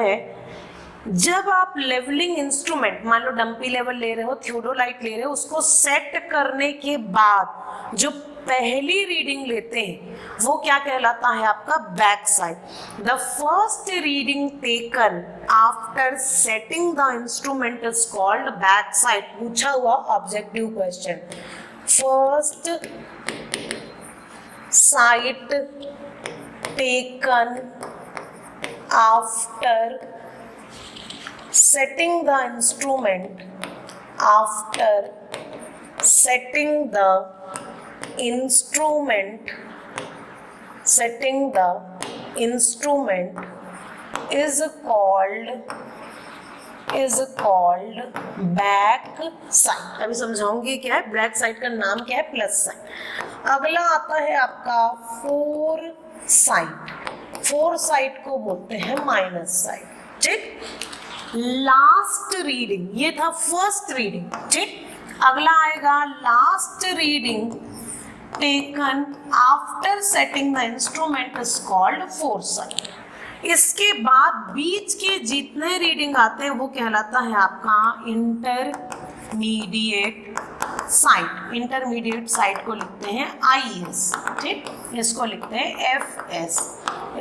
है जब आप लेवलिंग इंस्ट्रूमेंट, मान लो डंपी लेवल ले रहे हो, थियोडोलाइट ले रहे हो, उसको सेट करने के बाद जो पहली रीडिंग लेते हैं वो क्या कहलाता है आपका back side. The first reading taken after setting the instrument is called back side. पूछा हुआ objective question. First sight taken after setting the instrument is called back side. अभी समझाऊंगी क्या है बैक साइड का नाम, क्या है प्लस साइड. अगला आता है आपका फोर साइड. फोर साइड को बोलते हैं माइनस साइड. ठीक, लास्ट रीडिंग, ये था फर्स्ट रीडिंग. ठीक, अगला आएगा last reading taken after setting the instrument is called four side. इसके बाद बीच के जितने रीडिंग आते हैं वो कहलाता है आपका इंटरमीडिएट साइड. इंटरमीडिएट साइड को लिखते हैं IS. ठीक, इसको लिखते हैं FS,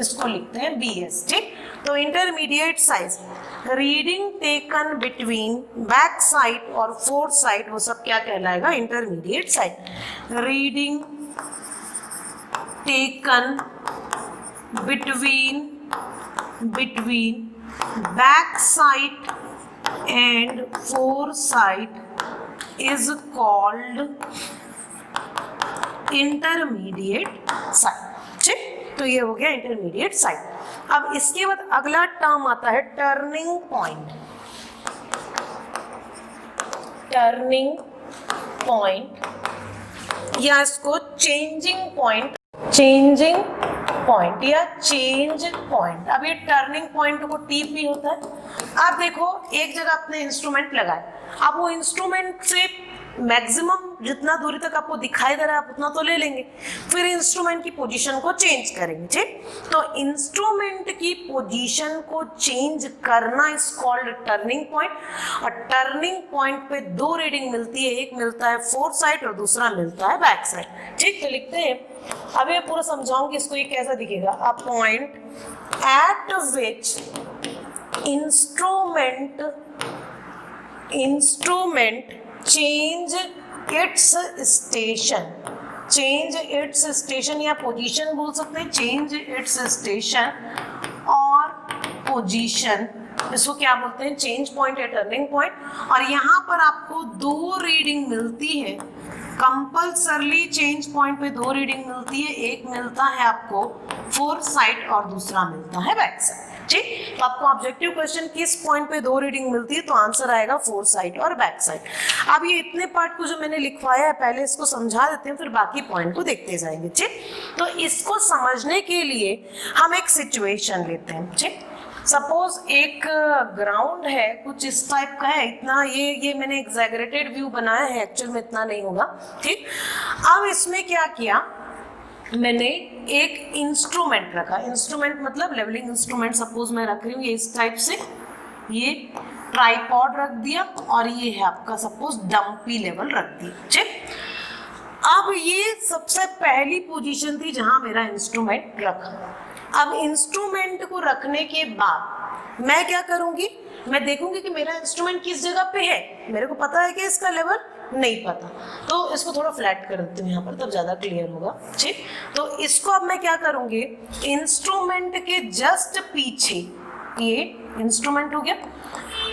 इसको लिखते हैं BS. ठीक, तो intermediate size reading taken between back side और फोर्थ साइड, वो सब क्या कहलाएगा, intermediate side. Reading taken between back side and fore side is called intermediate side. ठीक, तो ये हो गया इंटरमीडिएट साइड. अब इसके बाद अगला टर्म आता है टर्निंग पॉइंट. टर्निंग पॉइंट या इसको चेंजिंग पॉइंट या चेंज पॉइंट. अब ये टर्निंग पॉइंट को TP होता है. अब देखो एक जगह आपने इंस्ट्रूमेंट लगाया, अब वो इंस्ट्रूमेंट से मैक्सिमम जितना दूरी तक आपको दिखाई दे रहा है आप उतना तो ले लेंगे, फिर इंस्ट्रूमेंट की पोजीशन को चेंज करेंगे. ठीक, तो इंस्ट्रूमेंट की पोजीशन को चेंज करना इज कॉल्ड टर्निंग पॉइंट. और टर्निंग पॉइंट पे दो रीडिंग मिलती है, एक मिलता है फोर्थ साइड और दूसरा मिलता है बैक साइड. ठीक, तो लिखते हैं. अब मैं पूरा समझाऊंगी इसको, ये कैसा दिखेगा. A point eight which instrument change its station या पोजीशन बोल सकते हैं. change its station और पोजीशन, इसको क्या बोलते हैं, चेंज पॉइंट या टर्निंग पॉइंट. और यहाँ पर आपको दो रीडिंग मिलती है कंपल्सरली. चेंज पॉइंट पे दो रीडिंग मिलती है, एक मिलता है आपको फोर्थ साइड और दूसरा मिलता है बैक साइड. ठीक, तो आपको ऑब्जेक्टिव क्वेश्चन किस पॉइंट पे दो रीडिंग मिलती है, तो आंसर आएगा फोर्थ साइड और बैक साइड. अब ये इतने पार्ट को जो मैंने लिखवाया है पहले इसको समझा देते हैं, फिर बाकी पॉइंट को देखते जाएंगे. ठीक, तो इसको समझने के लिए हम एक सिचुएशन लेते हैं. ठीक, सपोज एक ग्राउंड है, कुछ इस टाइप का है. इतना ये मैंने एग्जैगरेटेड व्यू बनाया है, एक्चुअल में इतना नहीं होगा. ठीक, अब इसमें क्या किया, मैंने एक इंस्ट्रूमेंट रखा. इंस्ट्रूमेंट मतलब लेवलिंग इंस्ट्रूमेंट सपोज मैं रख रही हूँ ये इस टाइप से, ये ट्राइपॉड रख दिया और ये है आपका सपोज डंपी लेवल रख दिया. ठीक, अब ये सबसे पहली पोजीशन थी जहां मेरा इंस्ट्रूमेंट रखा. अब इंस्ट्रूमेंट को रखने के बाद मैं क्या करूंगी, मैं देखूंगी कि मेरा इंस्ट्रूमेंट किस जगह पे है. मेरे को पता है कि इसका लेवल नहीं पता, तो इसको थोड़ा फ्लैट कर देती हूँ यहाँ पर, तब ज्यादा क्लियर होगा. ठीक, तो इसको अब मैं क्या करूंगी, इंस्ट्रूमेंट के जस्ट पीछे, ये इंस्ट्रूमेंट हो गया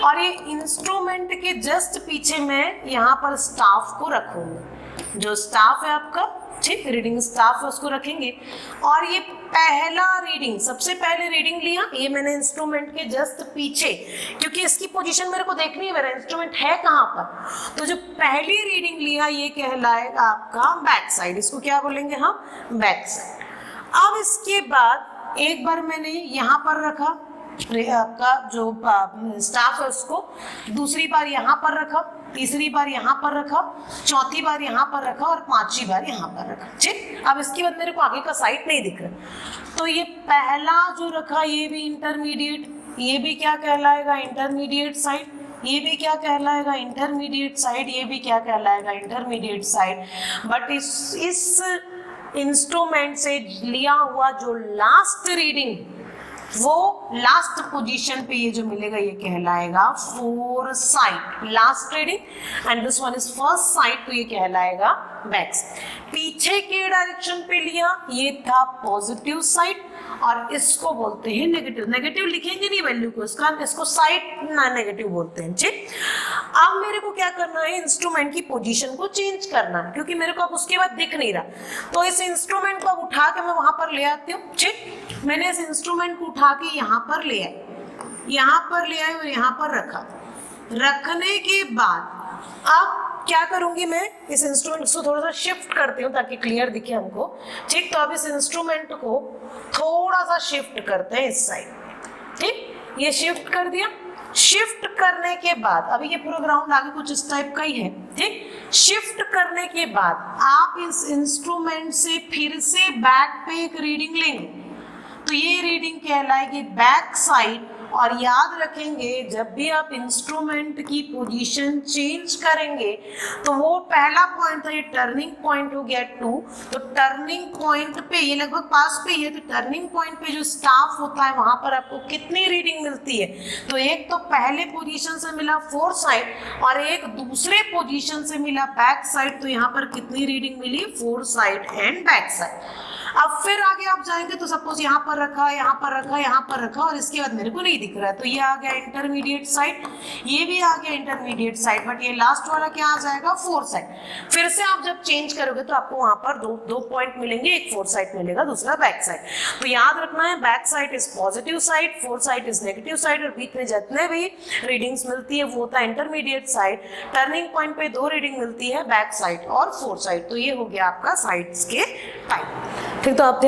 और ये इंस्ट्रूमेंट के जस्ट पीछे मैं यहाँ पर स्टाफ को रखूंगी. जो स्टाफ है आपका, ठीक, रीडिंग स्टाफ है, उसको रखेंगे. और ये पहला रीडिंग, सबसे पहले रीडिंग लिया, ये मैंने इंस्ट्रूमेंट के जस्ट पीछे, क्योंकि इसकी पोजीशन मेरे को देखनी है, मेरा इंस्ट्रूमेंट है कहाँ पर. तो जो पहली रीडिंग लिया ये कहलाएगा आपका बैक साइड. इसको क्या बोलेंगे हम, बैक साइड. अब इसके बाद एक बार मैंने यहाँ पर रखा आपका जो स्टाफ है उसको, दूसरी बार यहाँ पर रखा, तीसरी बार यहाँ पर रखा, चौथी बार यहाँ पर रखा और पांचवी बार यहाँ पर रखा. ठीक, अब इसके बाद मेरे को आगे का साइड नहीं दिख रहा, तो ये पहला जो रखा ये भी इंटरमीडिएट ये भी क्या कहलाएगा इंटरमीडिएट साइड, ये भी क्या कहलाएगा इंटरमीडिएट साइड, ये भी क्या कहलाएगा इंटरमीडिएट साइड। बट इस इंस्ट्रूमेंट से लिया हुआ जो लास्ट रीडिंग, वो लास्ट पोजीशन पे ये जो मिलेगा ये कहलाएगा four side, last reading, and this one is first side, तो ये कहलाएगा बैक। पीछे के डायरेक्शन पे लिया ये था पॉजिटिव साइड, और इसको बोलते हैं नेगेटिव। नेगेटिव लिखेंगे नहीं वैल्यू को, इसको साइड ना नेगेटिव बोलते हैं। ठीक, अब मेरे को क्या करना है, इंस्ट्रूमेंट की पोजीशन को चेंज करना है, क्योंकि मेरे को अब उसके बाद दिख नहीं रहा, तो इस इंस्ट्रूमेंट को अब उठा के मैं वहां पर ले आती हूँ। ठीक, मैंने इस इंस्ट्रूमेंट को उठा के यहाँ पर ले आई, यहाँ पर ले आई और यहाँ पर रखा। रखने के बाद अब क्या करूंगी, मैं इस इंस्ट्रूमेंट को थोड़ा सा शिफ्ट करती हूँ ताकि क्लियर दिखे हमको। ठीक, तो अब इस इंस्ट्रूमेंट को थोड़ा सा शिफ्ट करते हैं इस साइड। ठीक, ये शिफ्ट कर दिया। शिफ्ट करने के बाद अभी ये पूरा ग्राउंड आगे कुछ इस टाइप का ही है। ठीक, शिफ्ट करने के बाद आप इस इंस्ट्रूमेंट से फिर से बैक पे एक रीडिंग लेंगे, तो ये रीडिंग कहलाएगी बैक साइड। और याद रखेंगे जब भी आप इंस्ट्रूमेंट की पोजीशन चेंज करेंगे तो वो पहला पॉइंट था, ये टर्निंग पॉइंट हो गया 2, तो टर्निंग पॉइंट पे ये लगभग पास पे ही है, तो टर्निंग पॉइंट पे जो स्टाफ होता है वहां पर आपको कितनी रीडिंग मिलती है, तो एक तो पहले पोजीशन से मिला 4 साइड और एक दूसरे पोजीशन से मिला बैक साइड, तो यहाँ पर कितनी रीडिंग मिली, 4 साइड एंड बैक साइड। अब फिर आगे आप जाएंगे तो सपोज यहाँ पर रखा, यहाँ पर रखा, यहाँ पर रखा, और इसके बाद मेरे को नहीं दिख रहा है, तो ये आ गया इंटरमीडिएट साइड, ये भी आ गया इंटरमीडिएट साइड, बट ये लास्ट वाला क्या आ जाएगा, 4 साइड। फिर से आप जब चेंज करोगे तो आपको वहां पर दो पॉइंट मिलेंगे, एक 4 साइड मिलेगा, दूसरा बैक साइड। तो याद रखना है back side is positive side, 4 side is negative side, और बीच में जितने भी रीडिंग्स मिलती है वो होता है इंटरमीडिएट साइड। टर्निंग पॉइंट पे 2 रीडिंग मिलती है, बैक साइड और 4 साइड। तो ये हो गया आपका साइड्स के टाइप। ठीक, तो आप